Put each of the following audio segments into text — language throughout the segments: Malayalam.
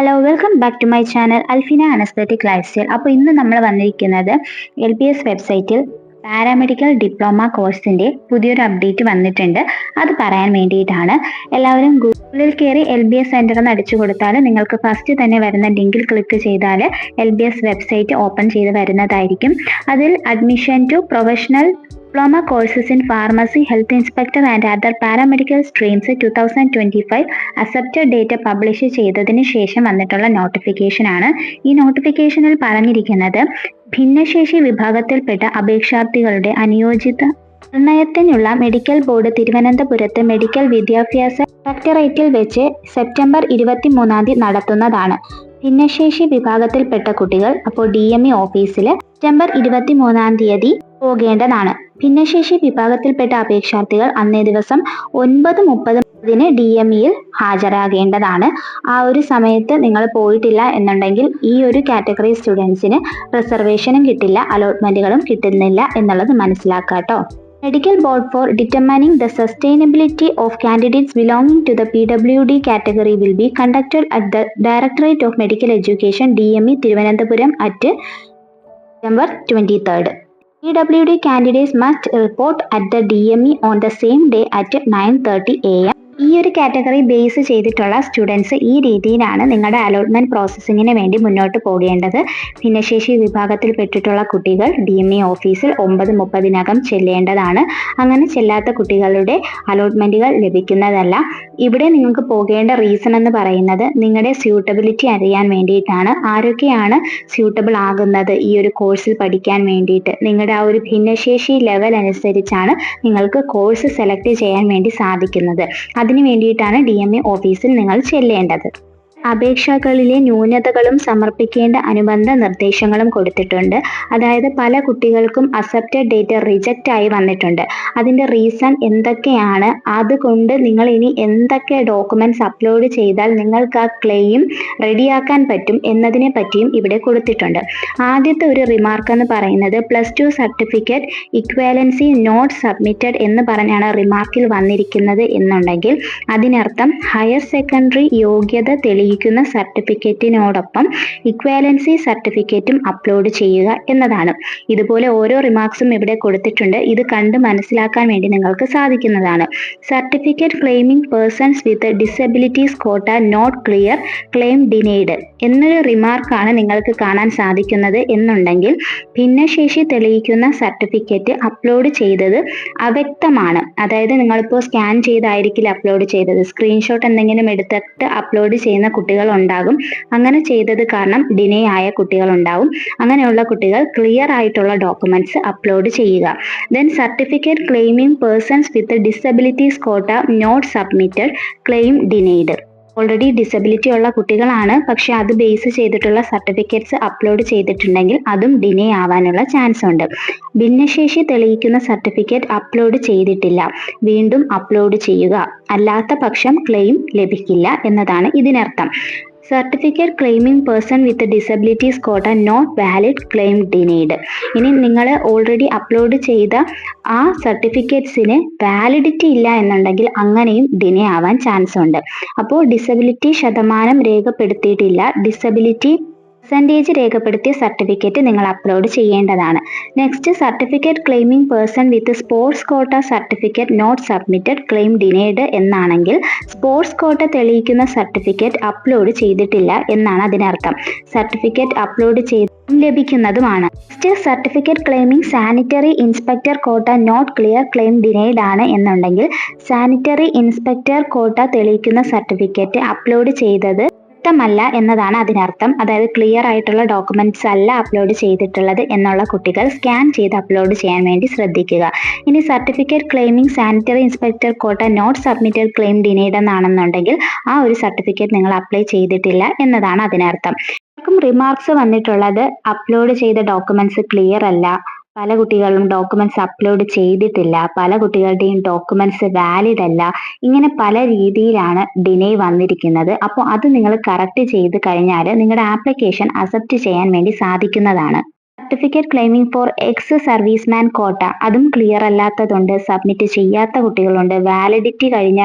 Hello welcome back to my channel Alfina an aesthetic lifestyle. അപ്പോൾ ഇന്ന് നമ്മൾ വന്നിരിക്കുന്നത് LBS വെബ്സൈറ്റിൽ പാരാമെഡിക്കൽ ഡിപ്ലോമ കോഴ്സിന്റെ പുതിയൊരു അപ്ഡേറ്റ് വന്നിട്ടുണ്ട്. അത് പറയാൻ വേണ്ടിയിട്ടാണ്. എല്ലാവരും ഗൂഗിളിൽ കയറി LBS സെന്റർ എന്ന് അടിച്ചു കൊടുത്താൽ നിങ്ങൾക്ക് ഫസ്റ്റ് തന്നെ വരുന്ന ലിങ്കിൽ ക്ലിക്ക് ചെയ്താൽ LBS വെബ്സൈറ്റ് ഓപ്പൺ ചെയ്ത് വരുന്നതായിരിക്കും. അതിൽ admission to professional diploma courses in pharmacy, health inspector and other paramedical streams 2025 accepted date publish ചെയ്തതിന് ശേഷം വന്നിട്ടുള്ള നോട്ടിഫിക്കേഷൻ ആണ്. ഈ നോട്ടിഫിക്കേഷനിൽ പറഞ്ഞിരിക്കുന്നത് ഭിന്നശേഷി വിഭാഗത്തിൽപ്പെട്ട അപേക്ഷാർത്ഥികളുടെ അനുയോജിത നിർണയത്തിനുള്ള മെഡിക്കൽ ബോർഡ് തിരുവനന്തപുരത്ത് മെഡിക്കൽ വിദ്യാഭ്യാസ ഡയറക്ടറേറ്റിൽ വെച്ച് സെപ്റ്റംബർ 23 നടത്തുന്നതാണ്. ഭിന്നശേഷി വിഭാഗത്തിൽപ്പെട്ട കുട്ടികൾ അപ്പോൾ DME ഓഫീസിൽ സെപ്റ്റംബർ 23 പോകേണ്ടതാണ്. ഭിന്നശേഷി വിഭാഗത്തിൽപ്പെട്ട അപേക്ഷാർത്ഥികൾ അന്നേ ദിവസം 9:30 DMEയിൽ ഹാജരാകേണ്ടതാണ്. ആ ഒരു സമയത്ത് നിങ്ങൾ പോയിട്ടില്ല എന്നുണ്ടെങ്കിൽ ഈ ഒരു കാറ്റഗറി സ്റ്റുഡൻസിന് റിസർവേഷനും കിട്ടില്ല, അലോട്ട്മെന്റുകളും കിട്ടുന്നില്ല എന്നുള്ളത് മനസ്സിലാക്കാട്ടോ. Medical Board for determining the sustainability of candidates belonging to the PWD category will be conducted at the Directorate of Medical Education, DME, Thiruvananthapuram at September 23rd. PWD candidates must report at the DME on the same day at 9:30 AM. ഈ ഒരു കാറ്റഗറി ബേസ് ചെയ്തിട്ടുള്ള സ്റ്റുഡൻസ് ഈ രീതിയിലാണ് നിങ്ങളുടെ അലോട്ട്മെന്റ് പ്രോസസ്സിങ്ങിന് വേണ്ടി മുന്നോട്ട് പോകേണ്ടത്. ഭിന്നശേഷി വിഭാഗത്തിൽപ്പെട്ടിട്ടുള്ള കുട്ടികൾ DME ഓഫീസിൽ 9:30 ചെല്ലേണ്ടതാണ്. അങ്ങനെ ചെല്ലാത്ത കുട്ടികളുടെ അലോട്ട്മെന്റുകൾ ലഭിക്കുന്നതല്ല. ഇവിടെ നിങ്ങൾക്ക് പോകേണ്ട റീസൺ എന്ന് പറയുന്നത് നിങ്ങളുടെ സ്യൂട്ടബിലിറ്റി അറിയാൻ വേണ്ടിയിട്ടാണ്. ആരൊക്കെയാണ് സ്യൂട്ടബിൾ ആകുന്നത് ഈ ഒരു കോഴ്സിൽ പഠിക്കാൻ വേണ്ടിയിട്ട്, നിങ്ങളുടെ ആ ഒരു ഭിന്നശേഷി ലെവൽ അനുസരിച്ചാണ് നിങ്ങൾക്ക് കോഴ്സ് സെലക്ട് ചെയ്യാൻ വേണ്ടി സാധിക്കുന്നത്. അതിനു വേണ്ടിയിട്ടാണ് DME ഓഫീസിൽ നിങ്ങൾ ചെല്ലേണ്ടത്. അപേക്ഷകളിലെ ന്യൂനതകളും സമർപ്പിക്കേണ്ട അനുബന്ധ നിർദ്ദേശങ്ങളും കൊടുത്തിട്ടുണ്ട്. അതായത് പല കുട്ടികൾക്കും അക്സെപ്റ്റഡ് ഡേറ്റ് റിജക്റ്റ് ആയി വന്നിട്ടുണ്ട്. അതിൻ്റെ റീസൺ എന്തൊക്കെയാണ്, അതുകൊണ്ട് നിങ്ങൾ ഇനി എന്തൊക്കെ ഡോക്യുമെന്റ്സ് അപ്ലോഡ് ചെയ്താൽ നിങ്ങൾക്ക് ആ ക്ലെയിം റെഡിയാക്കാൻ പറ്റും എന്നതിനെ പറ്റിയും ഇവിടെ കൊടുത്തിട്ടുണ്ട്. ആദ്യത്തെ ഒരു റിമാർക്ക് എന്ന് പറയുന്നത് +2 സർട്ടിഫിക്കറ്റ് ഇക്വാലൻസി നോട്ട് സബ്മിറ്റഡ് എന്ന് പറഞ്ഞാണ് റിമാർക്കിൽ വന്നിരിക്കുന്നത് എന്നുണ്ടെങ്കിൽ അതിനർത്ഥം ഹയർ സെക്കൻഡറി യോഗ്യത തെളിയിക്കുന്ന സർട്ടിഫിക്കറ്റിനോടൊപ്പം ഇക്വാലൻസി സർട്ടിഫിക്കറ്റും അപ്ലോഡ് ചെയ്യുക എന്നതാണ്. ഇതുപോലെ ഓരോ റിമാർക്സും ഇവിടെ കൊടുത്തിട്ടുണ്ട്. ഇത് കണ്ട് മനസ്സിലാക്കാൻ വേണ്ടി നിങ്ങൾക്ക് സാധിക്കുന്നതാണ്. Certificate claiming persons with disabilities quota not clear claim denied എന്നൊരു റിമാർക്കാണ് നിങ്ങൾക്ക് കാണാൻ സാധിക്കുന്നത് എന്നുണ്ടെങ്കിൽ ഭിന്നശേഷി തെളിയിക്കുന്ന സർട്ടിഫിക്കറ്റ് അപ്ലോഡ് ചെയ്തത് അവ്യക്തമാണ്. അതായത് നിങ്ങളിപ്പോൾ സ്കാൻ ചെയ്തായിരിക്കില്ല അപ്ലോഡ് ചെയ്തത്, സ്ക്രീൻഷോട്ട് എന്തെങ്കിലും എടുത്തിട്ട് അപ്ലോഡ് ചെയ്യുന്ന കുട്ടികൾ ഉണ്ടാകും. അങ്ങനെ ചെയ്തത് കാരണം ഡിനേ ആയ കുട്ടികൾ ഉണ്ടാവും. അങ്ങനെയുള്ള കുട്ടികൾ ക്ലിയർ ആയിട്ടുള്ള ഡോക്യുമെന്റ്സ് അപ്ലോഡ് ചെയ്യുക. Then certificate claiming persons with disabilities quota not submitted claim denied. Already disability ഉള്ള കുട്ടികളാണ്, പക്ഷെ അത് ബേസ് ചെയ്തിട്ടുള്ള സർട്ടിഫിക്കറ്റ്സ് അപ്ലോഡ് ചെയ്തിട്ടുണ്ടെങ്കിൽ അതും ഡിനേ ആവാനുള്ള ചാൻസ് ഉണ്ട്. ഭിന്നശേഷി തെളിയിക്കുന്ന സർട്ടിഫിക്കറ്റ് അപ്ലോഡ് ചെയ്തിട്ടില്ല, വീണ്ടും അപ്ലോഡ് ചെയ്യുക, അല്ലാത്ത പക്ഷം ക്ലെയിം ലഭിക്കില്ല എന്നതാണ് ഇതിനർത്ഥം. Certificate claiming person with disabilities quota not valid claim denied. ഇനി നിങ്ങൾ ഓൾറെഡി അപ്ലോഡ് ചെയ്ത ആ സർട്ടിഫിക്കറ്റ്സിന് വാലിഡിറ്റി ഇല്ല എന്നുണ്ടെങ്കിൽ അങ്ങനെയും ഡിനേ ആവാൻ ചാൻസ് ഉണ്ട്. അപ്പോൾ ഡിസബിലിറ്റി ശതമാനം രേഖപ്പെടുത്തിയിട്ടില്ല, ഡിസബിലിറ്റി പെർസെൻറ്റേജ് രേഖപ്പെടുത്തിയ സർട്ടിഫിക്കറ്റ് നിങ്ങൾ അപ്ലോഡ് ചെയ്യേണ്ടതാണ്. Next certificate claiming person with sports quota certificate not submitted claim denied എന്നാണെങ്കിൽ സ്പോർട്സ് കോട്ട തെളിയിക്കുന്ന സർട്ടിഫിക്കറ്റ് അപ്ലോഡ് ചെയ്തിട്ടില്ല എന്നാണ് അതിനർത്ഥം. സർട്ടിഫിക്കറ്റ് അപ്ലോഡ് ചെയ്ത് ലഭിക്കുന്നതുമാണ്. Next certificate claiming sanitary inspector quota not clear claim denied ആണ് എന്നുണ്ടെങ്കിൽ സാനിറ്ററി ഇൻസ്പെക്ടർ കോട്ട തെളിയിക്കുന്ന സർട്ടിഫിക്കറ്റ് അപ്ലോഡ് ചെയ്തത് ല്ല എന്നതാണ് അതിനർത്ഥം. അതായത് ക്ലിയർ ആയിട്ടുള്ള ഡോക്യുമെന്റ്സ് അല്ല അപ്ലോഡ് ചെയ്തിട്ടുള്ളത് എന്നുള്ള കുട്ടികൾ സ്കാൻ ചെയ്ത് അപ്ലോഡ് ചെയ്യാൻ വേണ്ടി ശ്രദ്ധിക്കുക. ഇനി certificate claiming sanitary inspector quota not submitted claim denied എന്നാണെന്നുണ്ടെങ്കിൽ ആ ഒരു സർട്ടിഫിക്കറ്റ് നിങ്ങൾ അപ്ലൈ ചെയ്തിട്ടില്ല എന്നതാണ് അതിനർത്ഥം. റിമാർക്സ് വന്നിട്ടുള്ളത് അപ്ലോഡ് ചെയ്ത ഡോക്യുമെന്റ്സ് ക്ലിയർ അല്ല, പല കുട്ടികളും ഡോക്യുമെന്റ്സ് അപ്ലോഡ് ചെയ്തിട്ടില്ല, പല കുട്ടികളുടെയും ഡോക്യുമെന്റ്സ് വാലിഡ് അല്ല, ഇങ്ങനെ പല രീതിയിലാണ് ഡിനേ വന്നിരിക്കുന്നത്. അപ്പോൾ അത് നിങ്ങൾ കറക്റ്റ് ചെയ്ത് കഴിഞ്ഞാൽ നിങ്ങളുടെ ആപ്ലിക്കേഷൻ അക്സെപ്റ്റ് ചെയ്യാൻ വേണ്ടി സാധിക്കുന്നതാണ്. Certificate claiming for ex serviceman quota അതും ക്ലിയർ അല്ലാത്തതുണ്ട്, സബ്മിറ്റ് ചെയ്യാത്ത കുട്ടികളുണ്ട്, വാലിഡിറ്റി കഴിഞ്ഞ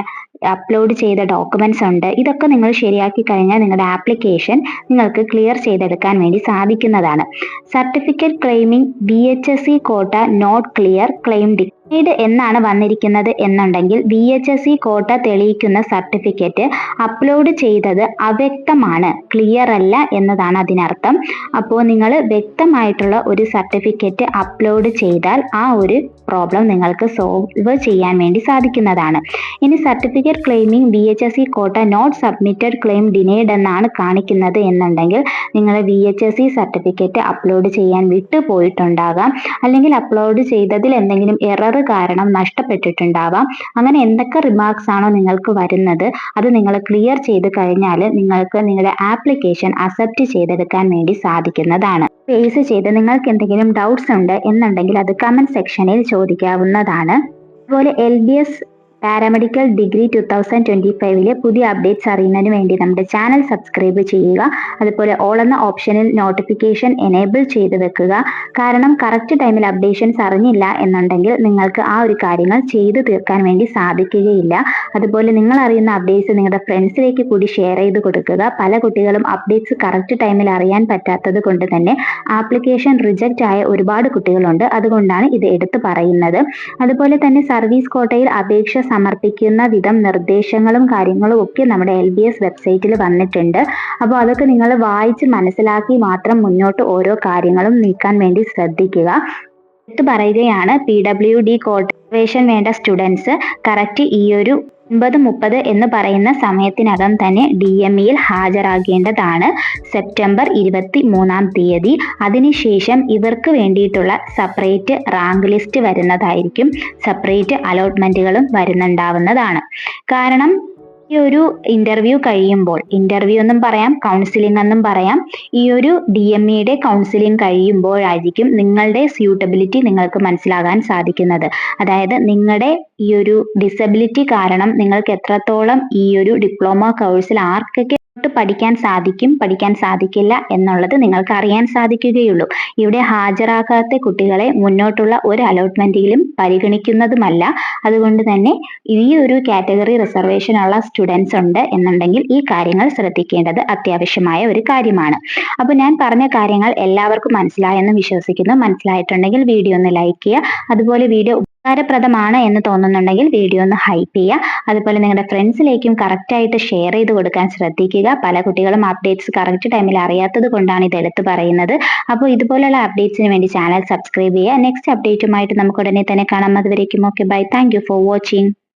അപ്ലോഡ് ചെയ്ത ഡോക്യുമെന്റ്സ് ഉണ്ട്. ഇതൊക്കെ നിങ്ങൾ ശരിയാക്കി കഴിഞ്ഞാൽ നിങ്ങളുടെ ആപ്ലിക്കേഷൻ നിങ്ങൾക്ക് ക്ലിയർ ചെയ്തെടുക്കാൻ വേണ്ടി സാധിക്കുന്നതാണ്. സർട്ടിഫിക്കറ്റ് ക്ലെയിമിംഗ് VHSE കോട്ട നോട്ട് ക്ലിയർ ക്ലെയിം ഡിക്ലൈൻഡ് എന്നാണ് വന്നിരിക്കുന്നത് എന്നുണ്ടെങ്കിൽ VHSE കോട്ട തെളിയിക്കുന്ന സർട്ടിഫിക്കറ്റ് അപ്ലോഡ് ചെയ്തത് അവ്യക്തമാണ്, ക്ലിയർ അല്ല എന്നതാണ് അതിനർത്ഥം. അപ്പോൾ നിങ്ങൾ വ്യക്തമായിട്ടുള്ള ഒരു സർട്ടിഫിക്കറ്റ് അപ്ലോഡ് ചെയ്താൽ ആ ഒരു പ്രോബ്ലം നിങ്ങൾക്ക് സോൾവ് ചെയ്യാൻ വേണ്ടി സാധിക്കുന്നതാണ്. ഇനി സർട്ടിഫിക്കറ്റ് ക്ലെയിമിംഗ് VHSE കോട്ട നോട്ട് സബ്മിറ്റഡ് ക്ലെയിം ഡിനൈഡ് എന്നാണ് കാണിക്കുന്നത് എന്നുണ്ടെങ്കിൽ നിങ്ങൾ VHSE സർട്ടിഫിക്കറ്റ് അപ്ലോഡ് ചെയ്യാൻ വിട്ടുപോയിട്ടുണ്ടാകാം, അല്ലെങ്കിൽ അപ്ലോഡ് ചെയ്തതിൽ എന്തെങ്കിലും എറർ കാരണം നഷ്ടപ്പെട്ടിട്ടുണ്ടാവാം. അങ്ങനെ എന്തൊക്കെ റിമാർക്സ് ആണോ നിങ്ങൾക്ക് വരുന്നത് അത് നിങ്ങൾ ക്ലിയർ ചെയ്ത് കഴിഞ്ഞാൽ നിങ്ങൾക്ക് നിങ്ങളുടെ ആപ്ലിക്കേഷൻ അക്സെപ്റ്റ് ചെയ്തെടുക്കാൻ വേണ്ടി സാധിക്കുന്നതാണ്. ഫേസ് ചെയ്ത് നിങ്ങൾക്ക് എന്തെങ്കിലും ഡൗട്ട്സ് ഉണ്ട് എന്നുണ്ടെങ്കിൽ അത് കമന്റ് സെക്ഷനിൽ ചോദിക്കാവുന്നതാണ്. അതുപോലെ LBS പാരാമെഡിക്കൽ ഡിഗ്രി 2025 പുതിയ അപ്ഡേറ്റ്സ് അറിയുന്നതിന് വേണ്ടി നമ്മുടെ ചാനൽ സബ്സ്ക്രൈബ് ചെയ്യുക. അതുപോലെ ഓൾ എന്ന ഓപ്ഷനിൽ നോട്ടിഫിക്കേഷൻ എനേബിൾ ചെയ്ത് വെക്കുക. കാരണം കറക്റ്റ് ടൈമിൽ അപ്ഡേഷൻസ് അറിഞ്ഞില്ല എന്നുണ്ടെങ്കിൽ നിങ്ങൾക്ക് ആ ഒരു കാര്യങ്ങൾ ചെയ്തു തീർക്കാൻ വേണ്ടി സാധിക്കുകയില്ല. അതുപോലെ നിങ്ങൾ അറിയുന്ന അപ്ഡേറ്റ്സ് നിങ്ങളുടെ ഫ്രണ്ട്സിലേക്ക് കൂടി ഷെയർ ചെയ്ത് കൊടുക്കുക. പല കുട്ടികളും അപ്ഡേറ്റ്സ് കറക്റ്റ് ടൈമിൽ അറിയാൻ പറ്റാത്തത് കൊണ്ട് തന്നെ ആപ്ലിക്കേഷൻ റിജക്റ്റ് ആയ ഒരുപാട് കുട്ടികളുണ്ട്. അതുകൊണ്ടാണ് ഇത് എടുത്തു പറയുന്നത്. അതുപോലെ തന്നെ സർവീസ് കോട്ടയിൽ അപേക്ഷ സമർപ്പിക്കുന്ന വിധം നിർദ്ദേശങ്ങളും കാര്യങ്ങളും ഒക്കെ നമ്മുടെ LBS വെബ്സൈറ്റിൽ വന്നിട്ടുണ്ട്. അപ്പോൾ അതൊക്കെ നിങ്ങൾ വായിച്ച് മനസ്സിലാക്കി മാത്രം മുന്നോട്ട് ഓരോ കാര്യങ്ങളും നീക്കാൻ വേണ്ടി ശ്രദ്ധിക്കുക. എടുത്തു പറയുകയാണ്, PWD കോട്ടേഷൻ വേണ്ട സ്റ്റുഡൻസ് കറക്റ്റ് ഈ ഒരു 9:30 എന്ന് പറയുന്ന സമയത്തിനകം തന്നെ DMEയിൽ ഹാജരാകേണ്ടതാണ്. സെപ്റ്റംബർ 23 അതിനുശേഷം ഇവർക്ക് വേണ്ടിയിട്ടുള്ള സെപ്പറേറ്റ് റാങ്ക് ലിസ്റ്റ് വരുന്നതായിരിക്കും. സെപ്പറേറ്റ് അലോട്ട്മെന്റുകളും വരുന്നുണ്ടാവുന്നതാണ്. കാരണം ഈ ഒരു ഇന്റർവ്യൂ കഴിയുമ്പോൾ, ഇന്റർവ്യൂ എന്നും പറയാം, കൗൺസിലിംഗ് എന്നും പറയാം, ഈ ഒരു DMEയുടെ കൗൺസിലിംഗ് കഴിയുമ്പോഴായിരിക്കും നിങ്ങളുടെ സ്യൂട്ടബിലിറ്റി നിങ്ങൾക്ക് മനസ്സിലാകാൻ സാധിക്കുന്നത്. അതായത് നിങ്ങളുടെ ഈ ഒരു ഡിസബിലിറ്റി കാരണം നിങ്ങൾക്ക് എത്രത്തോളം ഈ ഒരു ഡിപ്ലോമ കോഴ്സിൽ ആർക്കൊക്കെ പഠിക്കാൻ സാധിക്കും, പഠിക്കാൻ സാധിക്കില്ല എന്നുള്ളത് നിങ്ങൾക്ക് അറിയാൻ സാധിക്കുകയുള്ളൂ. ഇവിടെ ഹാജരാകാത്ത കുട്ടികളെ മുന്നോട്ടുള്ള ഒരു അലോട്ട്മെന്റിലും പരിഗണിക്കുന്നതുമല്ല. അതുകൊണ്ട് തന്നെ ഈ ഒരു കാറ്റഗറി റിസർവേഷൻ ഉള്ള സ്റ്റുഡൻസ് ഉണ്ട് എന്നുണ്ടെങ്കിൽ ഈ കാര്യങ്ങൾ ശ്രദ്ധിക്കേണ്ടത് അത്യാവശ്യമായ ഒരു കാര്യമാണ്. അപ്പോൾ ഞാൻ പറഞ്ഞ കാര്യങ്ങൾ എല്ലാവർക്കും മനസ്സിലായെന്ന് വിശ്വസിക്കുന്നു. മനസ്സിലായിട്ടുണ്ടെങ്കിൽ വീഡിയോ ഒന്ന് ലൈക്ക് ചെയ്യുക. അതുപോലെ വീഡിയോ ഉപകാരപ്രദമാണ് എന്ന് തോന്നുന്നുണ്ടെങ്കിൽ വീഡിയോ ഒന്ന് ഹൈപ്പ് ചെയ്യുക. അതുപോലെ നിങ്ങളുടെ ഫ്രണ്ട്സിലേക്കും കറക്റ്റായിട്ട് ഷെയർ ചെയ്ത് കൊടുക്കാൻ ശ്രദ്ധിക്കുക. പല കുട്ടികളും അപ്ഡേറ്റ്സ് കറക്റ്റ് ടൈമിൽ അറിയാത്തത് കൊണ്ടാണ് ഇത് എടുത്തു പറയുന്നത്. അപ്പോൾ ഇതുപോലുള്ള അപ്ഡേറ്റ്സിന് വേണ്ടി ചാനൽ സബ്സ്ക്രൈബ് ചെയ്യുക. നെക്സ്റ്റ് അപ്ഡേറ്റുമായിട്ട് നമുക്ക് ഉടനെ തന്നെ കാണാം. അതുവരേക്കും okay bye. Thank you for watching.